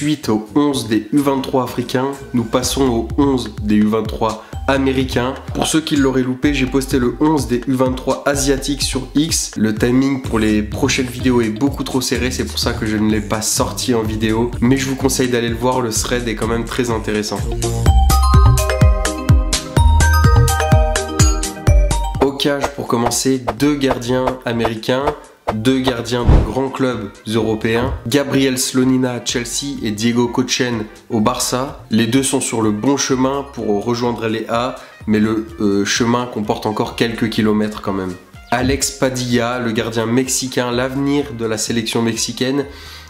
Suite aux 11 des U23 africains, nous passons aux 11 des U23 américains. Pour ceux qui l'auraient loupé, j'ai posté le 11 des U23 asiatiques sur X. Le timing pour les prochaines vidéos est beaucoup trop serré, c'est pour ça que je ne l'ai pas sorti en vidéo. Mais je vous conseille d'aller le voir, le thread est quand même très intéressant. Au cage, pour commencer, 2 gardiens américains. 2 gardiens de grands clubs européens, Gabriel Slonina à Chelsea et Diego Kochen au Barça. Les deux sont sur le bon chemin pour rejoindre les A, mais le chemin comporte encore quelques kilomètres quand même. Alex Padilla, le gardien mexicain, l'avenir de la sélection mexicaine.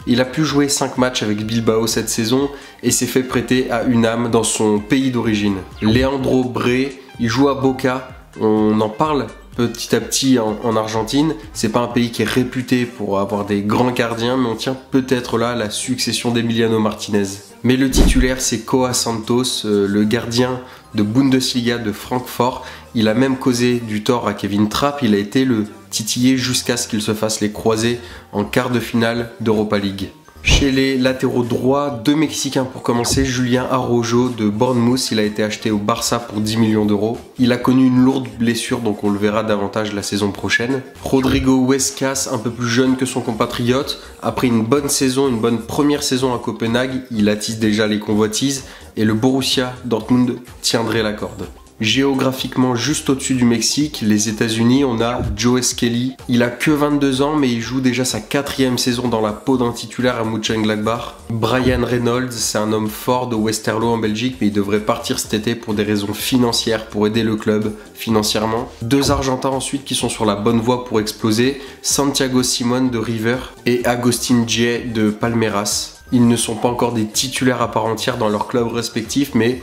Il a pu jouer 5 matchs avec Bilbao cette saison et s'est fait prêter à UNAM dans son pays d'origine. Leandro Bré, il joue à Boca, on en parle petit à petit en Argentine. C'est pas un pays qui est réputé pour avoir des grands gardiens, mais on tient peut-être là la succession d'Emiliano Martinez. Mais le titulaire, c'est Koa Santos, le gardien de Bundesliga de Francfort. Il a même causé du tort à Kevin Trapp, il a été le titillé jusqu'à ce qu'il se fasse les croisés en quart de finale d'Europa League. Chez les latéraux droits, 2 Mexicains pour commencer. Julien Araujo de Bournemouth, il a été acheté au Barça pour 10 millions d'euros. Il a connu une lourde blessure, donc on le verra davantage la saison prochaine. Rodrigo Huescas, un peu plus jeune que son compatriote. Après une bonne saison, une bonne première saison à Copenhague, il attise déjà les convoitises et le Borussia Dortmund tiendrait la corde. Géographiquement juste au-dessus du Mexique, les États-Unis, on a Joe Skelly. Il a que 22 ans, mais il joue déjà sa 4e saison dans la peau d'un titulaire à Mönchengladbach. Brian Reynolds, c'est un homme fort de Westerlo en Belgique, mais il devrait partir cet été pour des raisons financières, pour aider le club financièrement. 2 Argentins ensuite qui sont sur la bonne voie pour exploser, Santiago Simón de River et Agustín Jay de Palmeiras. Ils ne sont pas encore des titulaires à part entière dans leurs clubs respectifs, mais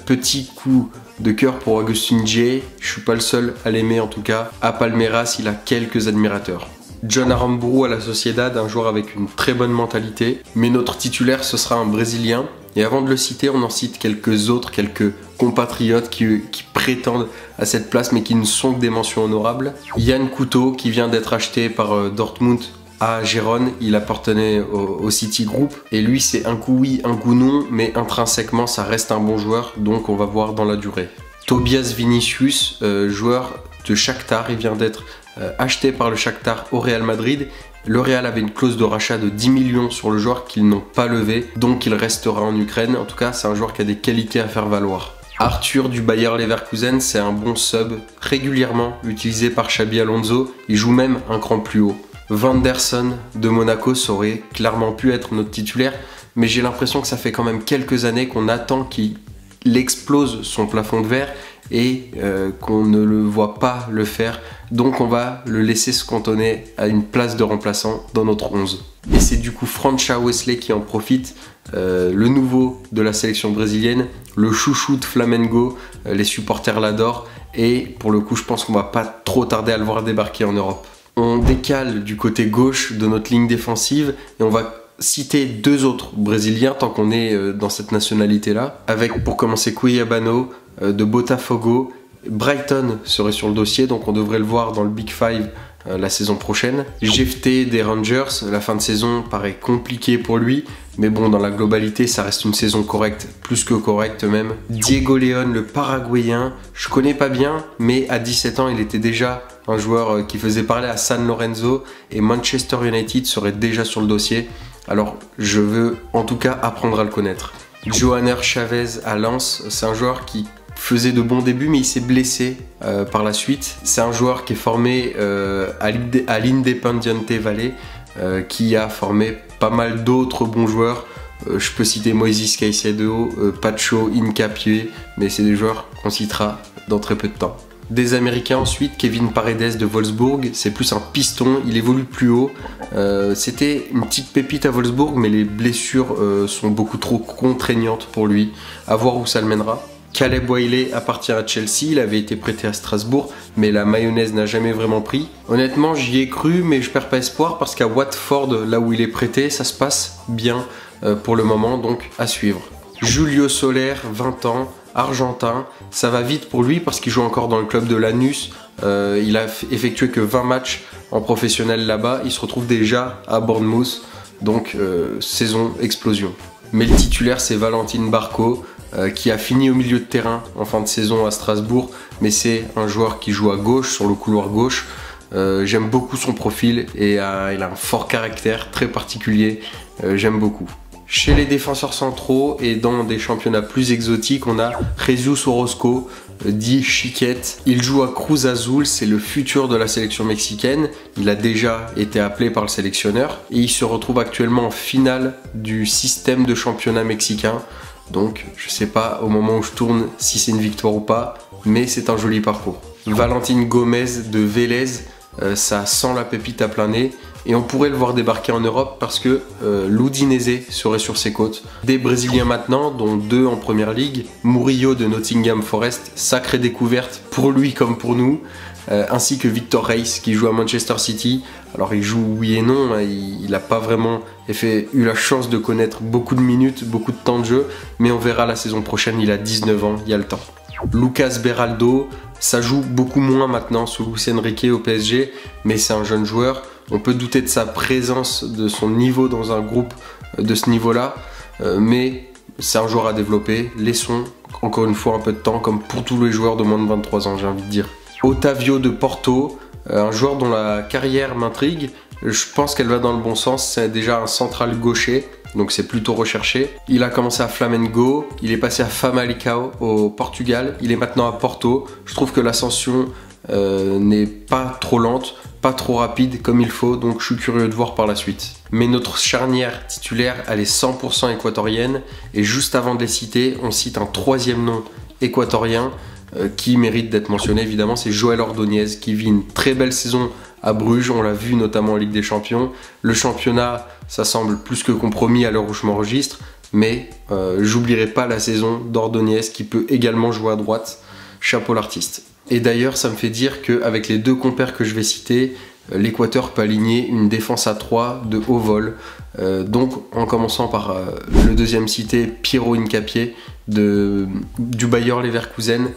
petit coup de cœur pour Agustín Jay, je suis pas le seul à l'aimer en tout cas. À Palmeiras, il a quelques admirateurs. John Aramburu à la Sociedad, un joueur avec une très bonne mentalité, mais notre titulaire ce sera un Brésilien. Et avant de le citer, on en cite quelques autres, quelques compatriotes qui prétendent à cette place mais qui ne sont que des mentions honorables. Yann Couto qui vient d'être acheté par Dortmund à Gérone, il appartenait au City Group et lui c'est un coup oui, un coup non, mais intrinsèquement ça reste un bon joueur, donc on va voir dans la durée. Tobias Vinicius, joueur de Shakhtar, il vient d'être acheté par le Shakhtar au Real Madrid. Le Real avait une clause de rachat de 10 millions sur le joueur qu'ils n'ont pas levé, donc il restera en Ukraine. En tout cas c'est un joueur qui a des qualités à faire valoir. Arthur du Bayer Leverkusen, c'est un bon sub, régulièrement utilisé par Xabi Alonso, il joue même un cran plus haut. Vanderson de Monaco, ça aurait clairement pu être notre titulaire, mais j'ai l'impression que ça fait quand même quelques années qu'on attend qu'il explose son plafond de verre et qu'on ne le voit pas le faire, donc on va le laisser se cantonner à une place de remplaçant dans notre 11. Et c'est du coup França Wesley qui en profite, le nouveau de la sélection brésilienne, le chouchou de Flamengo, les supporters l'adorent et pour le coup je pense qu'on va pas trop tarder à le voir débarquer en Europe. On décale du côté gauche de notre ligne défensive et on va citer 2 autres Brésiliens tant qu'on est dans cette nationalité-là. Avec pour commencer Cuiabano de Botafogo. Brighton serait sur le dossier, donc on devrait le voir dans le Big Five la saison prochaine. Jefté des Rangers, la fin de saison paraît compliquée pour lui, mais bon, dans la globalité, ça reste une saison correcte, plus que correcte même. Diego León, le Paraguayen, je connais pas bien, mais à 17 ans, il était déjà un joueur qui faisait parler à San Lorenzo et Manchester United serait déjà sur le dossier. Alors, je veux en tout cas apprendre à le connaître. Johanner Chavez à Lens, c'est un joueur qui faisait de bons débuts mais il s'est blessé par la suite. C'est un joueur qui est formé à l'Independiente Valle qui a formé pas mal d'autres bons joueurs. Je peux citer Moises Caicedo, Pacho Hincapié, mais c'est des joueurs qu'on citera dans très peu de temps. Des Américains ensuite, Kevin Paredes de Wolfsburg, c'est plus un piston, il évolue plus haut. C'était une petite pépite à Wolfsburg, mais les blessures sont beaucoup trop contraignantes pour lui. À voir où ça le mènera. Caleb Wiley appartient à Chelsea, il avait été prêté à Strasbourg, mais la mayonnaise n'a jamais vraiment pris. Honnêtement, j'y ai cru, mais je perds pas espoir parce qu'à Watford, là où il est prêté, ça se passe bien pour le moment, donc à suivre. Julio Soler, 20 ans, argentin, ça va vite pour lui parce qu'il joue encore dans le club de Lanús. Il a effectué que 20 matchs en professionnel là-bas, il se retrouve déjà à Bournemouth, donc saison explosion. Mais le titulaire, c'est Valentin Barco, qui a fini au milieu de terrain en fin de saison à Strasbourg, mais c'est un joueur qui joue à gauche, sur le couloir gauche. J'aime beaucoup son profil et il a un fort caractère très particulier, j'aime beaucoup. Chez les défenseurs centraux et dans des championnats plus exotiques, on a Jesus Orozco, dit Chiquette. Il joue à Cruz Azul, c'est le futur de la sélection mexicaine. Il a déjà été appelé par le sélectionneur et il se retrouve actuellement en finale du système de championnat mexicain. Donc je sais pas au moment où je tourne si c'est une victoire ou pas, mais c'est un joli parcours. Valentin Gomez de Vélez, ça sent la pépite à plein nez et on pourrait le voir débarquer en Europe parce que l'Udinese serait sur ses côtes. Des Brésiliens maintenant, dont 2 en première ligue. Murillo de Nottingham Forest, sacrée découverte pour lui comme pour nous, ainsi que Victor Reis qui joue à Manchester City. Alors il joue oui et non, hein, il n'a pas vraiment eu la chance de connaître beaucoup de minutes, beaucoup de temps de jeu, mais on verra la saison prochaine, il a 19 ans, il y a le temps. Lucas Beraldo, ça joue beaucoup moins maintenant sous Luis Enrique au PSG, mais c'est un jeune joueur. On peut douter de sa présence, de son niveau dans un groupe de ce niveau-là, mais c'est un joueur à développer. Laissons encore une fois un peu de temps, comme pour tous les joueurs de moins de 23 ans, j'ai envie de dire. Otavio de Porto, un joueur dont la carrière m'intrigue. Je pense qu'elle va dans le bon sens, c'est déjà un central gaucher, donc c'est plutôt recherché. Il a commencé à Flamengo, il est passé à Famalicão au Portugal, il est maintenant à Porto. Je trouve que l'ascension n'est pas trop lente, pas trop rapide comme il faut, donc je suis curieux de voir par la suite. Mais notre charnière titulaire, elle est 100% équatorienne, et juste avant de les citer, on cite un troisième nom équatorien qui mérite d'être mentionné évidemment, c'est Joel Ordóñez qui vit une très belle saison à Bruges, on l'a vu notamment en Ligue des Champions. Le championnat, ça semble plus que compromis à l'heure où je m'enregistre, mais j'oublierai pas la saison d'Ordóñez qui peut également jouer à droite. Chapeau l'artiste. Et d'ailleurs, ça me fait dire qu'avec les 2 compères que je vais citer, l'Équateur peut aligner une défense à 3 de haut vol. Donc en commençant par le deuxième cité, Piero Hincapié du Bayer Leverkusen.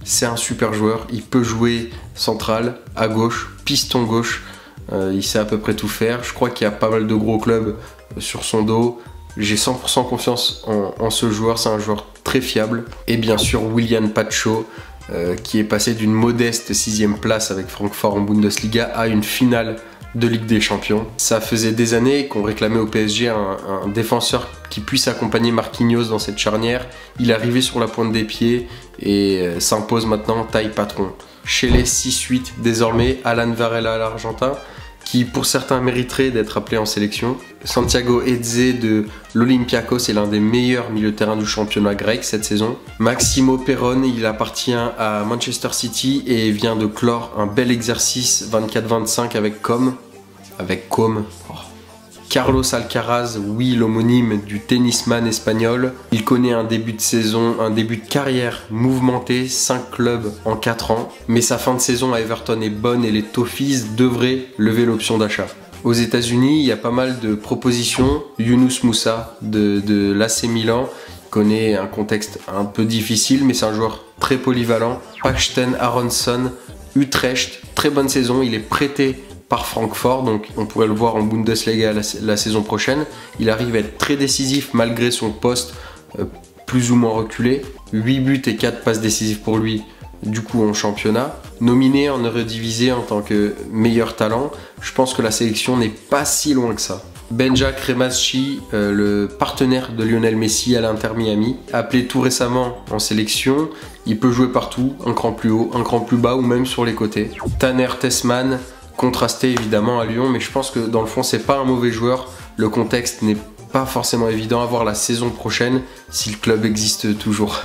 C'est un super joueur, il peut jouer central, à gauche, piston gauche, il sait à peu près tout faire. Je crois qu'il y a pas mal de gros clubs sur son dos. J'ai 100% confiance en ce joueur, c'est un joueur très fiable. Et bien sûr Willian Pacho, qui est passé d'une modeste 6ème place avec Francfort en Bundesliga à une finale de Ligue des Champions. Ça faisait des années qu'on réclamait au PSG un défenseur qui puisse accompagner Marquinhos dans cette charnière. Il est arrivé sur la pointe des pieds et s'impose maintenant taille patron. Chez les 6-8 désormais, Alan Varela l'Argentin, qui pour certains mériterait d'être appelé en sélection. Santiago Eze de l'Olympiakos est l'un des meilleurs milieux de terrain du championnat grec cette saison. Maximo Perron, il appartient à Manchester City et vient de clore un bel exercice 24-25 avec Com. Carlos Alcaraz, oui, l'homonyme du tennisman espagnol. Il connaît un début de saison, un début de carrière mouvementé, 5 clubs en 4 ans. Mais sa fin de saison à Everton est bonne et les Toffees devraient lever l'option d'achat. Aux États-Unis, il y a pas mal de propositions. Yunus Moussa de l'AC Milan connaît un contexte un peu difficile, mais c'est un joueur très polyvalent. Paxton Aronson, Utrecht, très bonne saison. Il est prêté par Francfort, donc on pourrait le voir en Bundesliga la saison prochaine. Il arrive à être très décisif malgré son poste plus ou moins reculé. 8 buts et 4 passes décisives pour lui, du coup en championnat. Nominé en Eredivisie en tant que meilleur talent, je pense que la sélection n'est pas si loin que ça. Benja Cremaschi, le partenaire de Lionel Messi à l'Inter Miami, appelé tout récemment en sélection, il peut jouer partout, un cran plus haut, un cran plus bas ou même sur les côtés. Tanner Tessman, contrasté évidemment à Lyon, mais je pense que dans le fond c'est pas un mauvais joueur. Le contexte n'est pas forcément évident à voir la saison prochaine si le club existe toujours.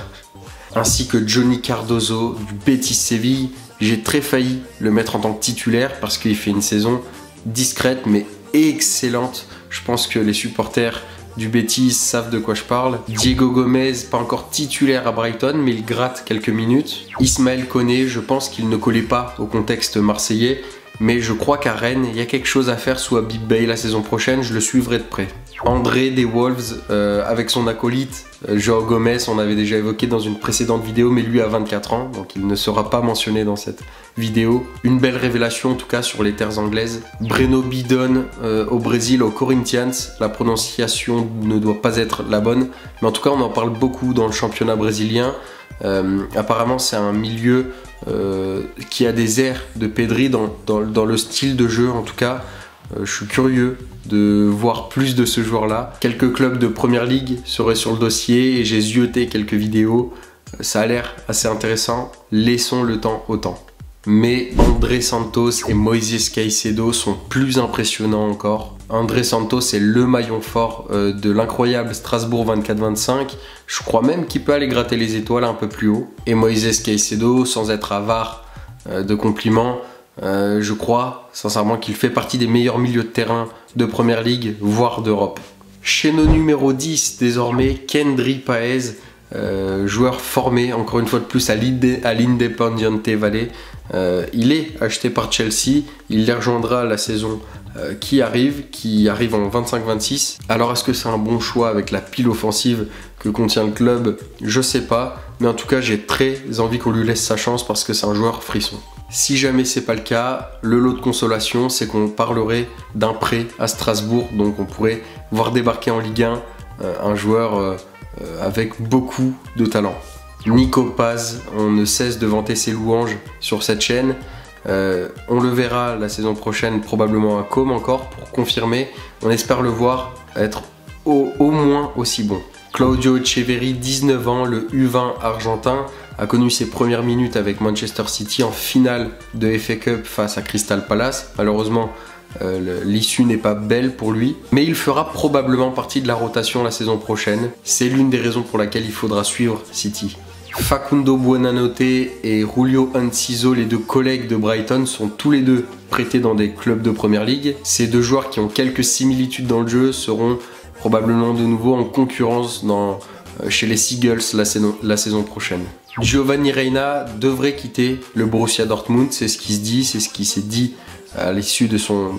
Ainsi que Johnny Cardozo du Betis Séville, j'ai très failli le mettre en tant que titulaire parce qu'il fait une saison discrète mais excellente. Je pense que les supporters du Betis savent de quoi je parle. Diego Gomez, pas encore titulaire à Brighton, mais il gratte quelques minutes. Ismaël Koné, je pense qu'il ne collait pas au contexte marseillais, mais je crois qu'à Rennes, il y a quelque chose à faire sous Habib Beye la saison prochaine, je le suivrai de près. André des Wolves, avec son acolyte João Gomes, on avait déjà évoqué dans une précédente vidéo, mais lui a 24 ans, donc il ne sera pas mentionné dans cette vidéo. Une belle révélation en tout cas sur les terres anglaises. Breno Bidon au Brésil, au Corinthians. La prononciation ne doit pas être la bonne, mais en tout cas on en parle beaucoup dans le championnat brésilien. Apparemment c'est un milieu qui a des airs de Pedri dans le style de jeu en tout cas. Je suis curieux de voir plus de ce joueur-là. Quelques clubs de Première Ligue seraient sur le dossier et j'ai zioté quelques vidéos. Ça a l'air assez intéressant. Laissons le temps au temps. Mais André Santos et Moisés Caicedo sont plus impressionnants encore. André Santos est le maillon fort de l'incroyable Strasbourg 24-25. Je crois même qu'il peut aller gratter les étoiles un peu plus haut. Et Moisés Caicedo, sans être avare de compliments, je crois sincèrement qu'il fait partie des meilleurs milieux de terrain de Première Ligue, voire d'Europe. Chez nos numéro 10 désormais, Kendry Páez, joueur formé encore une fois de plus à l'Independiente Valle. Il est acheté par Chelsea, il les rejoindra la saison qui arrive en 25-26. Alors est-ce que c'est un bon choix avec la pile offensive que contient le club? Je sais pas, mais en tout cas j'ai très envie qu'on lui laisse sa chance parce que c'est un joueur frisson. Si jamais c'est pas le cas, le lot de consolation, c'est qu'on parlerait d'un prêt à Strasbourg, donc on pourrait voir débarquer en Ligue 1 un joueur avec beaucoup de talent. Nico Paz, on ne cesse de vanter ses louanges sur cette chaîne. On le verra la saison prochaine, probablement à Com encore, pour confirmer. On espère le voir être au moins aussi bon. Claudio Echeverri, 19 ans, le U20 argentin, a connu ses premières minutes avec Manchester City en finale de FA Cup face à Crystal Palace. Malheureusement, l'issue n'est pas belle pour lui, mais il fera probablement partie de la rotation la saison prochaine. C'est l'une des raisons pour laquelle il faudra suivre City. Facundo Buonanotte et Julio Enciso, les deux collègues de Brighton, sont tous les deux prêtés dans des clubs de Première Ligue. Ces deux joueurs qui ont quelques similitudes dans le jeu seront probablement de nouveau en concurrence chez les Seagulls la saison prochaine. Giovanni Reina devrait quitter le Borussia Dortmund, c'est ce qui se dit, c'est ce qui s'est dit à l'issue de son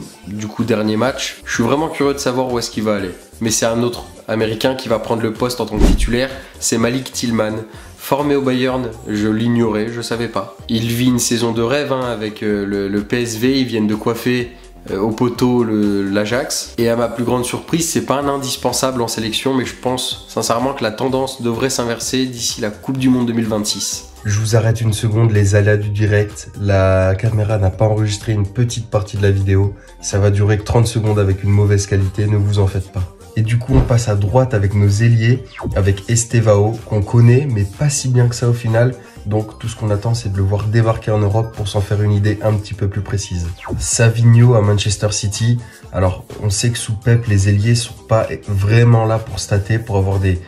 dernier match. Je suis vraiment curieux de savoir où est-ce qu'il va aller. Mais c'est un autre Américain qui va prendre le poste en tant que titulaire, c'est Malik Tillman. Formé au Bayern, je l'ignorais, je savais pas. Il vit une saison de rêve avec le PSV, ils viennent de coiffer au poteau l'Ajax. Et à ma plus grande surprise, c'est pas un indispensable en sélection, mais je pense sincèrement que la tendance devrait s'inverser d'ici la Coupe du Monde 2026. Je vous arrête une seconde, les aléas du direct. La caméra n'a pas enregistré une petite partie de la vidéo. Ça va durer que 30 secondes avec une mauvaise qualité, ne vous en faites pas. Et du coup, on passe à droite avec nos ailiers, avec Estevao, qu'on connaît, mais pas si bien que ça au final. Donc tout ce qu'on attend, c'est de le voir débarquer en Europe pour s'en faire une idée un petit peu plus précise. Savigno à Manchester City. Alors, on sait que sous Pep, les ailiers sont pas vraiment là pour stater, pour avoir des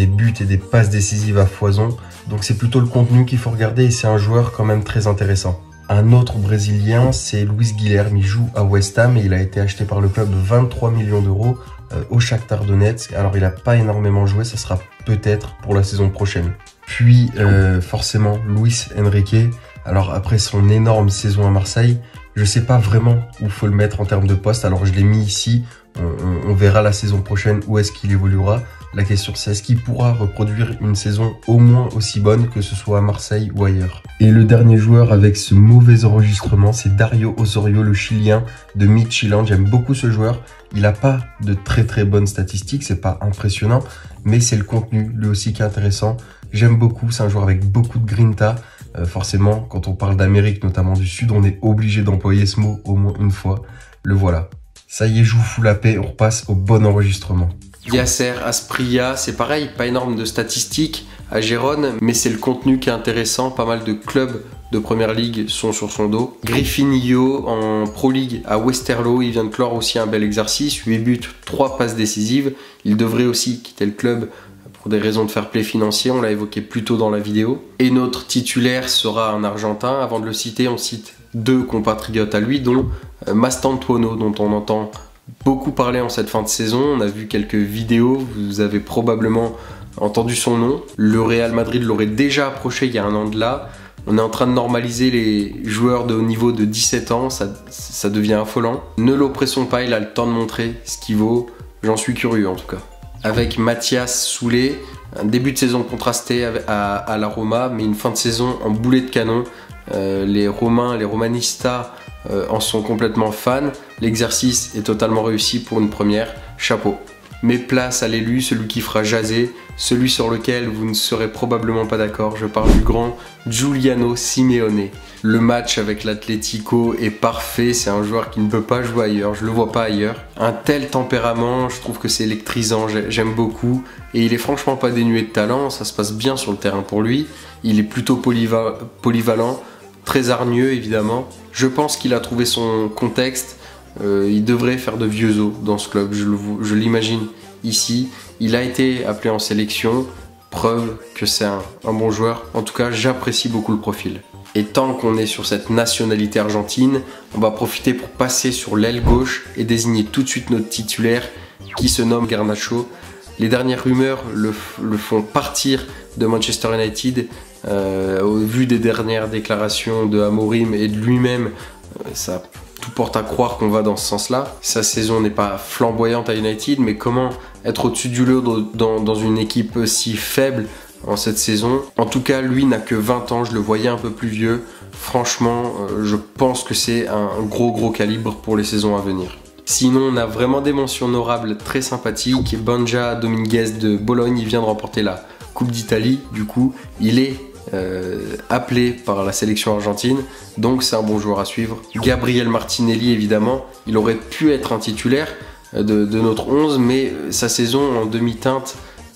buts et des passes décisives à foison. Donc c'est plutôt le contenu qu'il faut regarder et c'est un joueur quand même très intéressant. Un autre Brésilien, c'est Luis Guilherme. Il joue à West Ham et il a été acheté par le club de 23 millions d'euros au Shakhtar Donetsk. Alors il n'a pas énormément joué, ça sera peut-être pour la saison prochaine. Puis forcément Luis Enrique. Alors après son énorme saison à Marseille, je sais pas vraiment où faut le mettre en termes de poste. Alors je l'ai mis ici, on verra la saison prochaine où est-ce qu'il évoluera. La question c'est est-ce qu'il pourra reproduire une saison au moins aussi bonne que ce soit à Marseille ou ailleurs. Et le dernier joueur avec ce mauvais enregistrement, c'est Dario Osorio, le Chilien de Midtjylland. J'aime beaucoup ce joueur. Il n'a pas de très bonnes statistiques, c'est pas impressionnant, mais c'est le contenu lui aussi qui est intéressant. J'aime beaucoup, c'est un joueur avec beaucoup de grinta. Forcément, quand on parle d'Amérique, notamment du Sud, on est obligé d'employer ce mot au moins une fois. Le voilà. Ça y est, je vous fous la paix, on repasse au bon enregistrement. Yasser Asprilla, c'est pareil, pas énorme de statistiques à Gérone, mais c'est le contenu qui est intéressant. Pas mal de clubs de Première Ligue sont sur son dos. Griffinho en Pro League à Westerlo, il vient de clore aussi un bel exercice, 8 buts, 3 passes décisives. Il devrait aussi quitter le club pour des raisons de fair play financier, on l'a évoqué plus tôt dans la vidéo. Et notre titulaire sera un Argentin. Avant de le citer, on cite deux compatriotes à lui, dont Mastantuono, dont on entend beaucoup parler en cette fin de saison. On a vu quelques vidéos, vous avez probablement entendu son nom. Le Real Madrid l'aurait déjà approché il y a un an de là. On est en train de normaliser les joueurs de haut niveau de 17 ans, ça devient affolant. Ne l'oppressons pas, il a le temps de montrer ce qu'il vaut, j'en suis curieux en tout cas. avec Mathias Soulé. Un début de saison contrasté à la Roma, mais une fin de saison en boulet de canon. Les Romanistas en sont complètement fans. L'exercice est totalement réussi pour une première. Chapeau. Mais place à l'élu, celui qui fera jaser, celui sur lequel vous ne serez probablement pas d'accord. Je parle du grand Giuliano Simeone. Le match avec l'Atlético est parfait, c'est un joueur qui ne peut pas jouer ailleurs, je le vois pas ailleurs. Un tel tempérament, je trouve que c'est électrisant, j'aime beaucoup. Et il est franchement pas dénué de talent, ça se passe bien sur le terrain pour lui. Il est plutôt polyvalent, très hargneux évidemment. Je pense qu'il a trouvé son contexte. Il devrait faire de vieux os dans ce club, je l'imagine ici. Il a été appelé en sélection, preuve que c'est un bon joueur. En tout cas, j'apprécie beaucoup le profil. Et tant qu'on est sur cette nationalité argentine, on va profiter pour passer sur l'aile gauche et désigner tout de suite notre titulaire qui se nomme Garnacho. Les dernières rumeurs le font partir de Manchester United. Au vu des dernières déclarations de Amorim et de lui-même, ça tout porte à croire qu'on va dans ce sens-là. Sa saison n'est pas flamboyante à United, mais comment être au-dessus du lot dans une équipe si faible en cette saison? En tout cas, lui n'a que 20 ans, je le voyais un peu plus vieux. Franchement, je pense que c'est un gros calibre pour les saisons à venir. Sinon, on a vraiment des mentions honorables très sympathiques. Banja Dominguez de Bologne, il vient de remporter la Coupe d'Italie. Du coup, il est appelé par la sélection argentine, donc c'est un bon joueur à suivre. Gabriel Martinelli, évidemment, il aurait pu être un titulaire de notre 11, mais sa saison en demi-teinte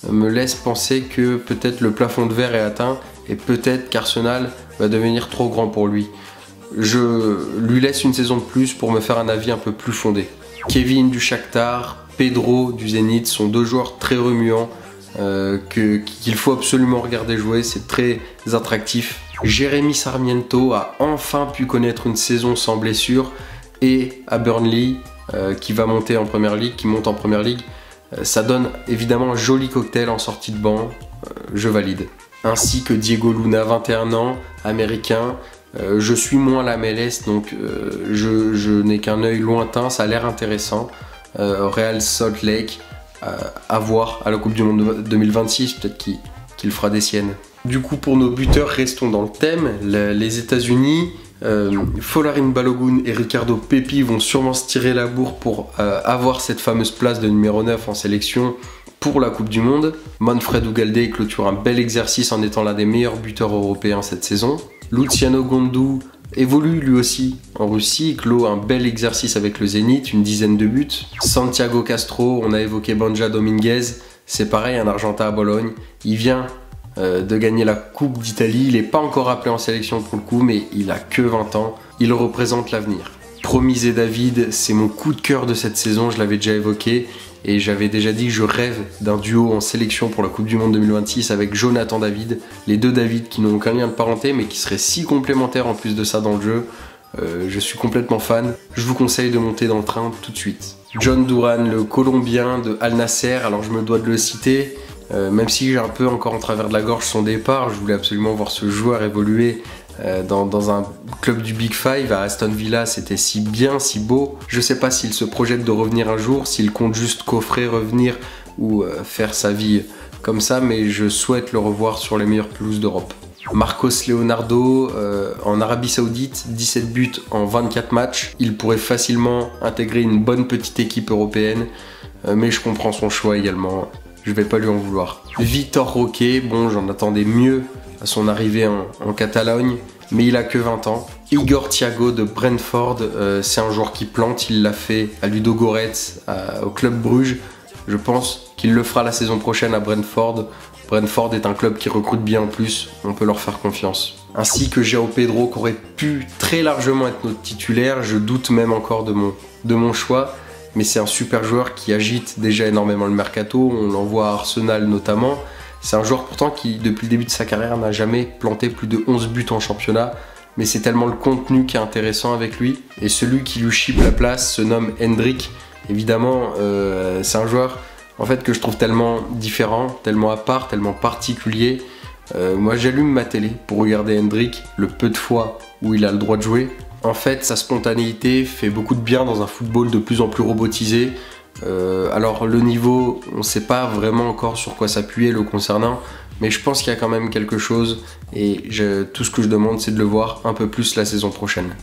me laisse penser que peut-être le plafond de verre est atteint et peut-être qu'Arsenal va devenir trop grand pour lui. Je lui laisse une saison de plus pour me faire un avis un peu plus fondé. Kevin du Shakhtar, Pedro du Zénith sont deux joueurs très remuants qu'il faut absolument regarder jouer, c'est très attractif. Jérémy Sarmiento a enfin pu connaître une saison sans blessure et à Burnley qui va monter en Premier League, qui monte en Premier League, ça donne évidemment un joli cocktail en sortie de banc, je valide. Ainsi que Diego Luna, 21 ans, américain. Je suis moins la MLS, donc je n'ai qu'un œil lointain, ça a l'air intéressant. Real Salt Lake, à voir à la Coupe du Monde 2026, peut-être qu'il fera des siennes. Du coup, pour nos buteurs, restons dans le thème. Les États-Unis, Folarin Balogun et Ricardo Pepi vont sûrement se tirer la bourre pour avoir cette fameuse place de numéro 9 en sélection pour la Coupe du Monde. Manfred Ugalde clôture un bel exercice en étant l'un des meilleurs buteurs européens cette saison. Luciano Gondou évolue lui aussi en Russie, clôt un bel exercice avec le Zénith, une dizaine de buts. Santiago Castro, on a évoqué Banja Dominguez, c'est pareil, un Argentin à Bologne. Il vient de gagner la Coupe d'Italie, il n'est pas encore appelé en sélection pour le coup, mais il a que 20 ans, il représente l'avenir. Promis et David, c'est mon coup de cœur de cette saison, je l'avais déjà évoqué. Et j'avais déjà dit que je rêve d'un duo en sélection pour la Coupe du Monde 2026 avec Jonathan David. Les deux David qui n'ont aucun lien de parenté mais qui seraient si complémentaires en plus de ça dans le jeu. Je suis complètement fan. Je vous conseille de monter dans le train tout de suite. John Duran, le Colombien de Al Nasser. Alors je me dois de le citer. Même si j'ai un peu encore en travers de la gorge son départ. Je voulais absolument voir ce joueur évoluer dans un club du Big Five. À Aston Villa, c'était si bien, si beau. Je sais pas s'il se projette de revenir un jour, s'il compte juste coffrer, revenir ou faire sa vie comme ça, mais je souhaite le revoir sur les meilleures pelouses d'Europe. Marcos Leonardo en Arabie Saoudite, 17 buts en 24 matchs. Il pourrait facilement intégrer une bonne petite équipe européenne, mais je comprends son choix également. Je vais pas lui en vouloir. Vitor Roque, bon, j'en attendais mieux à son arrivée en Catalogne, mais il a que 20 ans. Igor Thiago de Brentford, c'est un joueur qui plante, il l'a fait à Ludogorets, au Club Bruges. Je pense qu'il le fera la saison prochaine à Brentford. Brentford est un club qui recrute bien en plus, on peut leur faire confiance. Ainsi que João Pedro, qui aurait pu très largement être notre titulaire, je doute même encore de mon choix. Mais c'est un super joueur qui agite déjà énormément le mercato, on l'envoie à Arsenal notamment. C'est un joueur pourtant qui, depuis le début de sa carrière, n'a jamais planté plus de 11 buts en championnat. Mais c'est tellement le contenu qui est intéressant avec lui. Et celui qui lui chipe la place se nomme Hendrik. Évidemment, c'est un joueur en fait, que je trouve tellement différent, tellement à part, tellement particulier. Moi j'allume ma télé pour regarder Hendrik, le peu de fois où il a le droit de jouer. En fait, sa spontanéité fait beaucoup de bien dans un football de plus en plus robotisé. Alors le niveau, on ne sait pas vraiment encore sur quoi s'appuyer le concernant, mais je pense qu'il y a quand même quelque chose et tout ce que je demande c'est de le voir un peu plus la saison prochaine.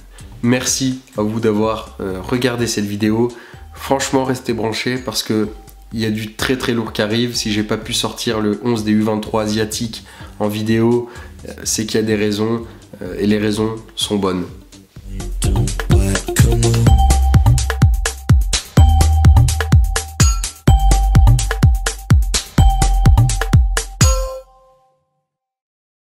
Merci à vous d'avoir regardé cette vidéo. Franchement restez branchés parce que il y a du très très lourd qui arrive. Si j'ai pas pu sortir le 11 des U23 asiatiques en vidéo, c'est qu'il y a des raisons et les raisons sont bonnes.